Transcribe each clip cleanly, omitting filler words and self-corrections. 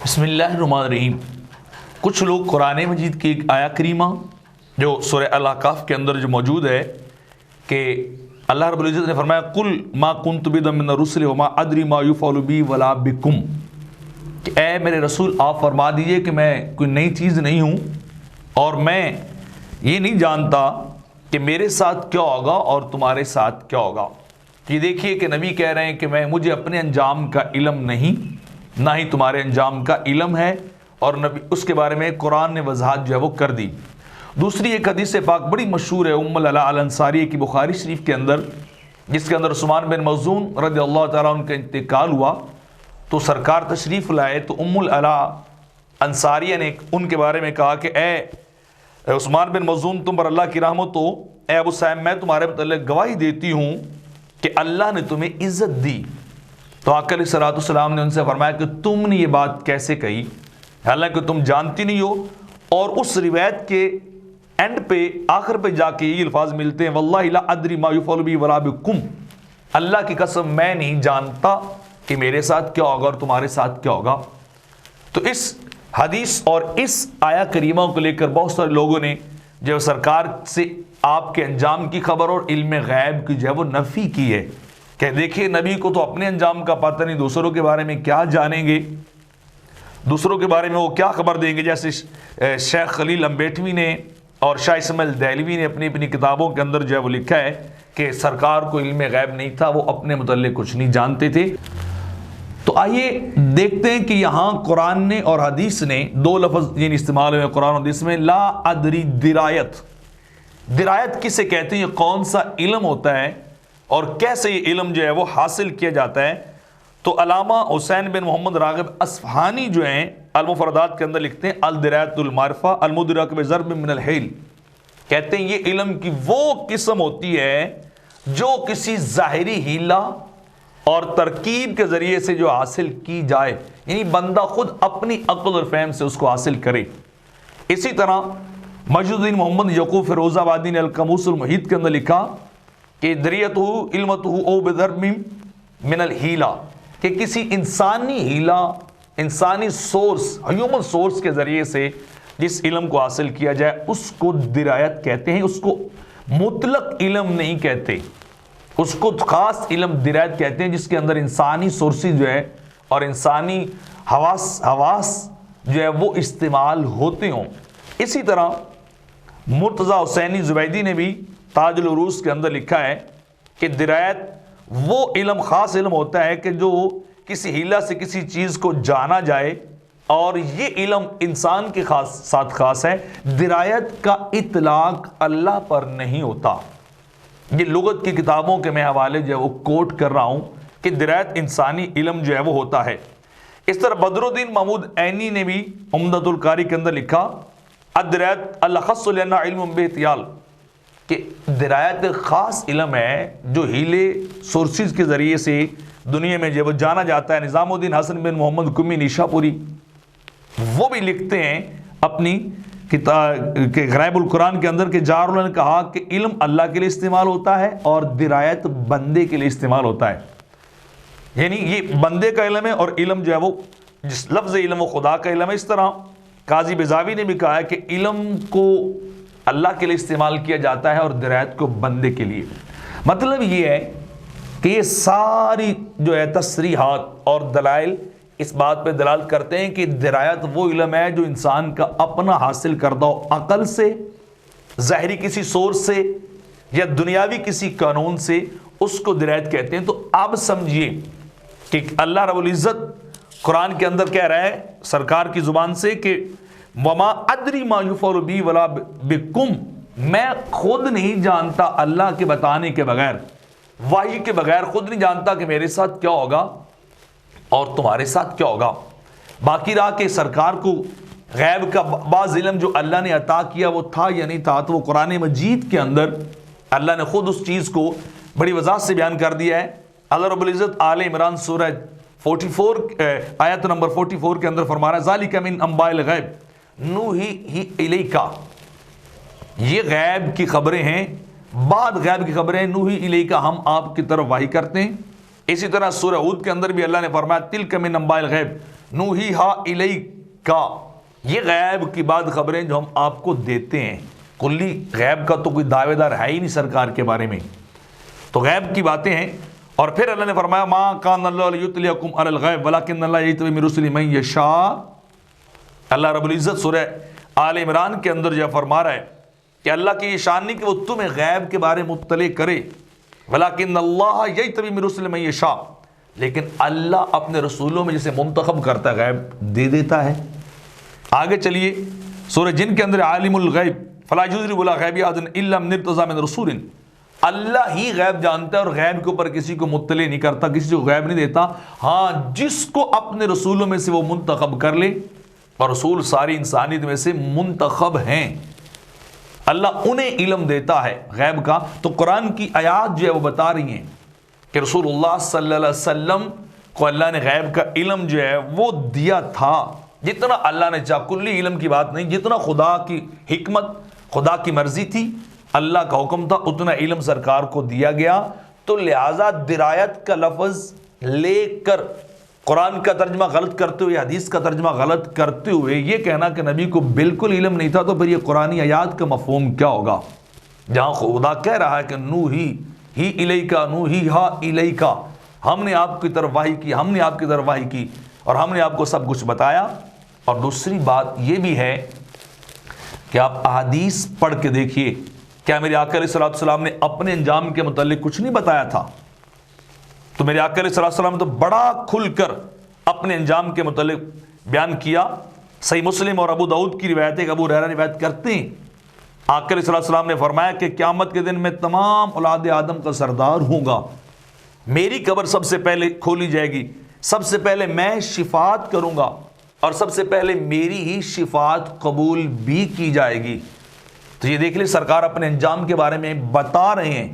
بسم اللہ الرحمن الرحیم۔ کچھ لوگ قرآن مجید کی ایک آیہ کریمہ جو سورہ الاحقاف کے اندر جو موجود ہے کہ اللہ رب العزت نے فرمایا قل ما کنت بدعا من الرسل وما ادری ما یفعل بی ولا بکم، کہ اے میرے رسول آپ فرما دیجئے کہ میں کوئی نئی چیز نہیں ہوں اور میں یہ نہیں جانتا کہ میرے ساتھ کیا ہوگا اور تمہارے ساتھ کیا ہوگا۔ یہ دیکھیے کہ نبی کہہ رہے ہیں کہ مجھے اپنے انجام کا علم نہیں، نہ ہی تمہارے انجام کا علم ہے، اور نبی اس کے بارے میں قرآن نے وضاحت جو ہے وہ کر دی۔ دوسری ایک حدیث پاک بڑی مشہور ہے ام العلاء الانصاریہ کی بخاری شریف کے اندر، جس کے اندر عثمان بن مظعون رضی اللہ تعالیٰ عنہ کا انتقال ہوا تو سرکار تشریف لائے تو ام العلاء انصاریہ نے ان کے بارے میں کہا کہ اے عثمان بن مظعون تم پر اللہ کی رحمت ہو، اے ابو سہم میں تمہارے متعلق گواہی دیتی ہوں کہ اللہ نے تمہیں عزت دی۔ تو آقا علیہ الصلوۃ والسلام نے ان سے فرمایا کہ تم نے یہ بات کیسے کہی، حالانکہ تم جانتی نہیں ہو۔ اور اس روایت کے اینڈ پہ آخر پہ جا کے یہ الفاظ ملتے ہیں واللہ لا ادری ما یفعل بی ولا بکم، اللہ کی قسم میں نہیں جانتا کہ میرے ساتھ کیا ہوگا اور تمہارے ساتھ کیا ہوگا۔ تو اس حدیث اور اس آیہ کریمہ کو لے کر بہت سارے لوگوں نے جو سرکار سے آپ کے انجام کی خبر اور علم غیب کی جو ہے وہ نفی کی ہے کہ دیکھیں نبی کو تو اپنے انجام کا پتہ نہیں، دوسروں کے بارے میں کیا جانیں گے، دوسروں کے بارے میں وہ کیا خبر دیں گے۔ جیسے شیخ خلیل امبیٹوی نے اور شاہ اسماعیل دہلوی نے اپنی کتابوں کے اندر جو ہے وہ لکھا ہے کہ سرکار کو علم غیب نہیں تھا، وہ اپنے متعلق کچھ نہیں جانتے تھے۔ تو آئیے دیکھتے ہیں کہ یہاں قرآن نے اور حدیث نے دو لفظ یعنی استعمال ہوئے قرآن اور حدیث میں، لا ادری درایت۔ درایت کسے کہتے ہیں، یہ کون سا علم ہوتا ہے اور کیسے یہ علم جو ہے وہ حاصل کیا جاتا ہے۔ تو علامہ حسین بن محمد راغب اصفہانی جو ہیں المفردات کے اندر لکھتے ہیں الدرایت المعرفہ المدرک بضرب من الحیل، کہتے ہیں یہ علم کی وہ قسم ہوتی ہے جو کسی ظاہری حیلہ اور ترکیب کے ذریعے سے جو حاصل کی جائے، یعنی بندہ خود اپنی عقل اور فہم سے اس کو حاصل کرے۔ اسی طرح مجد الدین محمد یعقوب فیروز آبادی نے القاموس المحیط کے اندر لکھا کہ دریتہ علمتہ او بضرب من الحیلہ، کہ کسی انسانی حیلہ، انسانی سورس، ہیومن سورس کے ذریعے سے جس علم کو حاصل کیا جائے اس کو درایت کہتے ہیں، اس کو مطلق علم نہیں کہتے، اس کو خاص علم درایت کہتے ہیں جس کے اندر انسانی سورسز جو ہے اور انسانی حواس جو ہے وہ استعمال ہوتے ہوں۔ اسی طرح مرتضی حسینی زبیدی نے بھی تاج العروض کے اندر لکھا ہے کہ درایت وہ علم خاص علم ہوتا ہے کہ جو کسی حیلہ سے کسی چیز کو جانا جائے، اور یہ علم انسان کے ساتھ خاص ہے۔ درایت کا اطلاق اللہ پر نہیں ہوتا۔ یہ لغت کی کتابوں کے میں حوالے جو ہے وہ کوٹ کر رہا ہوں کہ درایت انسانی علم جو ہے وہ ہوتا ہے۔ اس طرح بدر الدین محمود عینی نے بھی عمدۃ القاری کے اندر لکھا الدرایت الاخص لأنها علم باحتیال، کہ درایت خاص علم ہے جو ہیلے سورسز کے ذریعے سے دنیا میں جو جانا جاتا ہے۔ نظام الدین حسن بن محمد قمی نیشا پوری وہ بھی لکھتے ہیں اپنی کتاب کہ غرائب القرآن کے اندر کہ جار اللہ نے کہا کہ علم اللہ کے لیے استعمال ہوتا ہے اور درایت بندے کے لیے استعمال ہوتا ہے، یعنی یہ بندے کا علم ہے اور علم جو ہے وہ جس لفظ علم وہ خدا کا علم ہے۔ اس طرح قاضی بیضاوی نے بھی کہا ہے کہ علم کو اللہ کے لیے استعمال کیا جاتا ہے اور درایت کو بندے کے لیے۔ مطلب یہ ہے کہ یہ ساری جو ہے تصریحات اور دلائل اس بات پہ دلالت کرتے ہیں کہ درایت وہ علم ہے جو انسان کا اپنا حاصل کردہ عقل سے، ظاہری کسی سورس سے یا دنیاوی کسی قانون سے اس کو درایت کہتے ہیں۔ تو آپ سمجھیے کہ اللہ رب العزت قرآن کے اندر کہہ رہا ہے سرکار کی زبان سے کہ وما ادری ما یفعل بی ولا بکم، میں خود نہیں جانتا اللہ کے بتانے کے بغیر، وحی کے بغیر خود نہیں جانتا کہ میرے ساتھ کیا ہوگا اور تمہارے ساتھ کیا ہوگا۔ باقی رہا کہ سرکار کو غیب کا بعض علم جو اللہ نے عطا کیا وہ تھا یا نہیں تھا، تو وہ قرآن مجید کے اندر اللہ نے خود اس چیز کو بڑی وضاحت سے بیان کر دیا ہے۔ اللہ رب العزت آل عمران سورہ 44 آیت نمبر 44 کے اندر فرما رہا ہے ذالک من انباء الغیب نوحی الیک، یہ غیب کی خبریں ہیں، بعد غیب کی خبریں نوحی الیک، ہم آپ کی طرف وحی کرتے ہیں۔ اسی طرح سورہ ہود کے اندر بھی اللہ نے فرمایا تلک من انباء الغیب نوحیہا الیکا، یہ غیب کی بات خبریں جو ہم آپ کو دیتے ہیں. کلی غیب کا تو کوئی دعوے دار ہے ہی نہیں سرکار کے بارے میں، تو غیب کی باتیں ہیں. اور پھر اللہ نے فرمایا ما کان اللہ لیطلعکم علی الغیب ولکن اللہ یجتبی من رسلہ من یشاء. اللہ رب العزت سورہ آل عمران کے اندر جو فرما رہا ہے کہ اللہ کی یہ شان نہیں کہ وہ تمہیں غیب کے بارے میں مطلع کرے، ولکن اللہ یجتبی من رسلہ من یشاء، لیکن اللہ اپنے رسولوں میں جسے منتخب کرتا ہے غیب دے دیتا ہے. آگے چلیے سورہ جن کے اندر عالم الغیب فلا یظہر علی غیبہ احدا الا من ارتضی من رسول، اللہ ہی غیب جانتا ہے اور غیب کے اوپر کسی کو مطلع نہیں کرتا، کسی کو غیب نہیں دیتا. ہاں جس کو اپنے رسولوں میں سے وہ منتخب کر لے، اور رسول ساری انسانیت میں سے منتخب ہیں، اللہ انہیں علم دیتا ہے غیب کا. تو قرآن کی آیات جو ہے وہ بتا رہی ہیں کہ رسول اللہ صلی اللہ علیہ وسلم کو اللہ نے غیب کا علم جو ہے وہ دیا تھا، جتنا اللہ نے چاہا. کلی علم کی بات نہیں، جتنا خدا کی حکمت، خدا کی مرضی تھی، اللہ کا حکم تھا، اتنا علم سرکار کو دیا گیا. تو لہٰذا درایت کا لفظ لے کر قرآن کا ترجمہ غلط کرتے ہوئے، حدیث کا ترجمہ غلط کرتے ہوئے یہ کہنا کہ نبی کو بالکل علم نہیں تھا، تو پھر یہ قرآنی آیات کا مفہوم کیا ہوگا؟ جہاں خدا کہہ رہا ہے کہ نوحی ہی الیکا نوحیہا الیکا، ہم نے آپ کی طرف وحی کی، ہم نے آپ کی طرف وحی کی اور ہم نے آپ کو سب کچھ بتایا. اور دوسری بات یہ بھی ہے کہ آپ احادیث پڑھ کے دیکھیے، کیا میرے آقا علیہ الصلوۃ والسلام نے اپنے انجام کے متعلق کچھ نہیں بتایا تھا؟ تو میرے آقا علیہ الصلوۃ والسلام نے تو بڑا کھل کر اپنے انجام کے متعلق بیان کیا. صحیح مسلم اور ابو داؤد کی روایت ہے کہ ابو ہریرہ روایت کرتے ہیں، آقا علیہ الصلوۃ والسلام نے فرمایا کہ قیامت کے دن میں تمام اولاد آدم کا سردار ہوں گا، میری قبر سب سے پہلے کھولی جائے گی، سب سے پہلے میں شفاعت کروں گا اور سب سے پہلے میری ہی شفاعت قبول بھی کی جائے گی. تو یہ دیکھ لیں سرکار اپنے انجام کے بارے میں بتا رہے ہیں.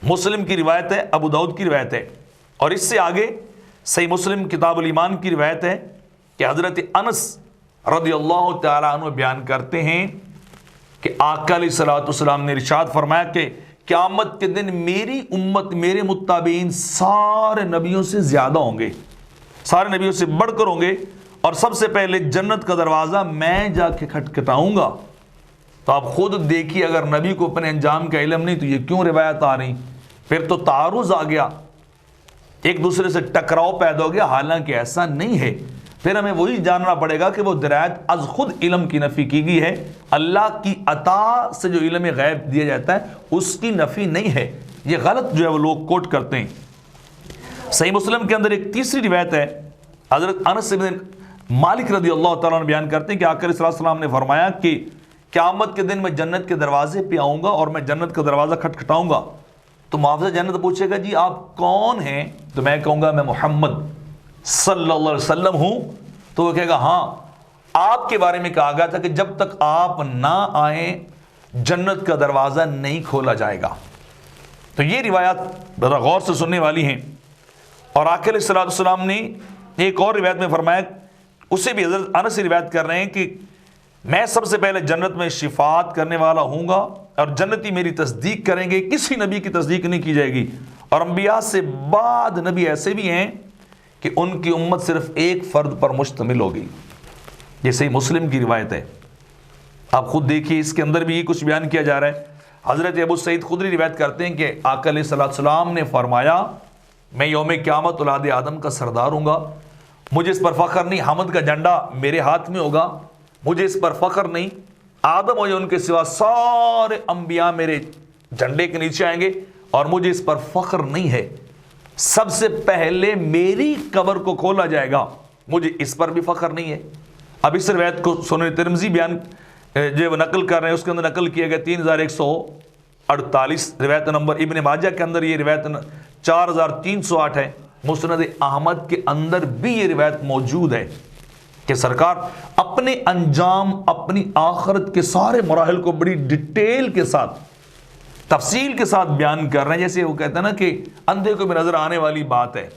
مسلم کی روایت ہے، ابو داؤد کی روایت ہے، اور اس سے آگے صحیح مسلم کتاب الایمان کی روایت ہے کہ حضرت انس رضی اللہ تعالیٰ عنہ بیان کرتے ہیں کہ آقا علیہ الصلوۃ والسلام نے ارشاد فرمایا کہ قیامت کے دن میری امت، میرے متابعین سارے نبیوں سے زیادہ ہوں گے، سارے نبیوں سے بڑھ کر ہوں گے، اور سب سے پہلے جنت کا دروازہ میں جا کے کھٹکھٹاؤں گا. تو آپ خود دیکھیے اگر نبی کو اپنے انجام کا علم نہیں تو یہ کیوں روایت آ رہی؟ پھر تو تعارض آ گیا، ایک دوسرے سے ٹکراؤ پیدا ہو گیا، حالانکہ ایسا نہیں ہے. پھر ہمیں وہی جاننا پڑے گا کہ وہ درایت از خود علم کی نفی کی گئی ہے، اللہ کی عطا سے جو علم غیب دیا جاتا ہے اس کی نفی نہیں ہے. یہ غلط جو ہے وہ لوگ کوٹ کرتے ہیں. صحیح مسلم کے اندر ایک تیسری روایت ہے، حضرت انس بن مالک رضی اللہ تعالیٰ عنہ بیان کرتے ہیں کہ آقا علیہ السلام نے فرمایا کہ قیامت کے دن میں جنت کے دروازے پہ آؤں گا اور میں جنت کا دروازہ کھٹکھٹاؤں گا. تو معاوضہ جنت پوچھے گا جی آپ کون ہیں؟ تو میں کہوں گا میں محمد صلی اللہ علیہ وسلم ہوں. تو وہ کہے گا ہاں آپ کے بارے میں کہا گیا تھا کہ جب تک آپ نہ آئیں جنت کا دروازہ نہیں کھولا جائے گا. تو یہ روایات ذرا غور سے سننے والی ہیں. اور آقا علیہ السلام نے ایک اور روایت میں فرمایا، اسے بھی حضرت انس سے روایت کر رہے ہیں کہ میں سب سے پہلے جنت میں شفاعت کرنے والا ہوں گا اور جنتی میری تصدیق کریں گے، کسی نبی کی تصدیق نہیں کی جائے گی. اور انبیاء سے بعد نبی ایسے بھی ہیں کہ ان کی امت صرف ایک فرد پر مشتمل ہوگی. یہ صحیح مسلم کی روایت ہے، آپ خود دیکھیے، اس کے اندر بھی یہ کچھ بیان کیا جا رہا ہے. حضرت ابو سعید خدری روایت کرتے ہیں کہ آقا علیہ السلام نے فرمایا میں یوم قیامت اولاد آدم کا سردار ہوں گا، مجھے اس پر فخر نہیں، حمد کا جھنڈا میرے ہاتھ میں ہوگا، مجھے اس پر فخر نہیں، آدم اور ان کے سوا سارے انبیاء میرے جھنڈے کے نیچے آئیں گے اور مجھے اس پر فخر نہیں ہے. سب سے پہلے میری قبر کو کھولا جائے گا، مجھے اس پر بھی فخر نہیں ہے. اب اس روایت کو سنن ترمذی بیان جو نقل کر رہے ہیں، اس کے اندر نقل کیا گیا 3148 روایت نمبر. ابن ماجہ کے اندر یہ روایت 4308 ہے. مسند احمد کے اندر بھی یہ روایت موجود ہے کہ سرکار اپنے انجام، اپنی آخرت کے سارے مراحل کو بڑی ڈیٹیل کے ساتھ، تفصیل کے ساتھ بیان کر رہے ہیں، جیسے وہ کہتے ہیں نا کہ اندھے کو بھی نظر آنے والی بات ہے.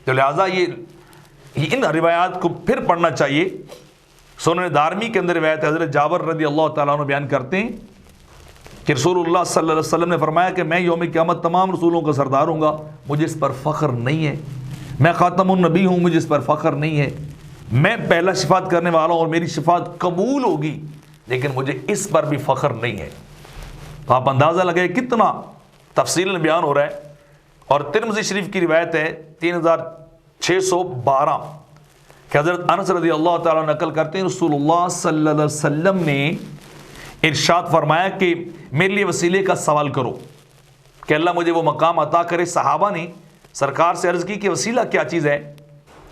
تو لہٰذا یہ ان روایات کو پھر پڑھنا چاہیے. سنن دارمی کے اندر روایت حضرت جابر رضی اللہ تعالیٰ عنہ بیان کرتے ہیں کہ رسول اللہ صلی اللہ علیہ وسلم نے فرمایا کہ میں یوم قیامت تمام رسولوں کا سردار ہوں گا، مجھے اس پر فخر نہیں ہے. میں خاتم النبی ہوں، مجھے اس پر فخر نہیں ہے. میں پہلا شفاعت کرنے والا ہوں اور میری شفاعت قبول ہوگی، لیکن مجھے اس پر بھی فخر نہیں ہے۔ تو آپ اندازہ لگائے کتنا تفصیل بیان ہو رہا ہے۔ اور ترمذی شریف کی روایت ہے 3612 کہ حضرت انس رضی اللہ تعالیٰ نقل کرتے ہیں رسول اللہ صلی اللہ علیہ وسلم نے ارشاد فرمایا کہ میرے لیے وسیلے کا سوال کرو کہ اللہ مجھے وہ مقام عطا کرے۔ صحابہ نے سرکار سے عرض کی کہ وسیلہ کیا چیز ہے؟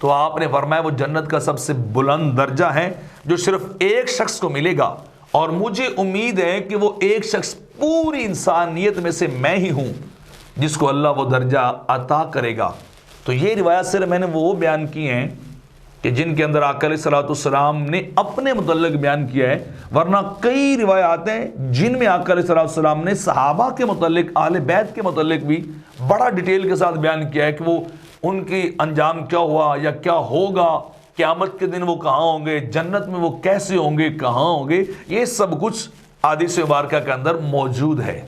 تو آپ نے فرمایا وہ جنت کا سب سے بلند درجہ ہے جو صرف ایک شخص کو ملے گا، اور مجھے امید ہے کہ وہ ایک شخص پوری انسانیت میں سے میں ہی ہوں جس کو اللہ وہ درجہ عطا کرے گا۔ تو یہ روایت صرف میں نے وہ بیان کی ہیں کہ جن کے اندر آقا علیہ الصلوۃ والسلام نے اپنے متعلق بیان کیا ہے، ورنہ کئی روایات ہیں جن میں آقا علیہ الصلوۃ والسلام نے صحابہ کے متعلق، اہل بیت کے متعلق بھی بڑا ڈیٹیل کے ساتھ بیان کیا ہے کہ وہ ان کی انجام کیا ہوا یا کیا ہوگا، قیامت کے دن وہ کہاں ہوں گے، جنت میں وہ کیسے ہوں گے، کہاں ہوں گے، یہ سب کچھ احادیث مبارکہ کے اندر موجود ہے۔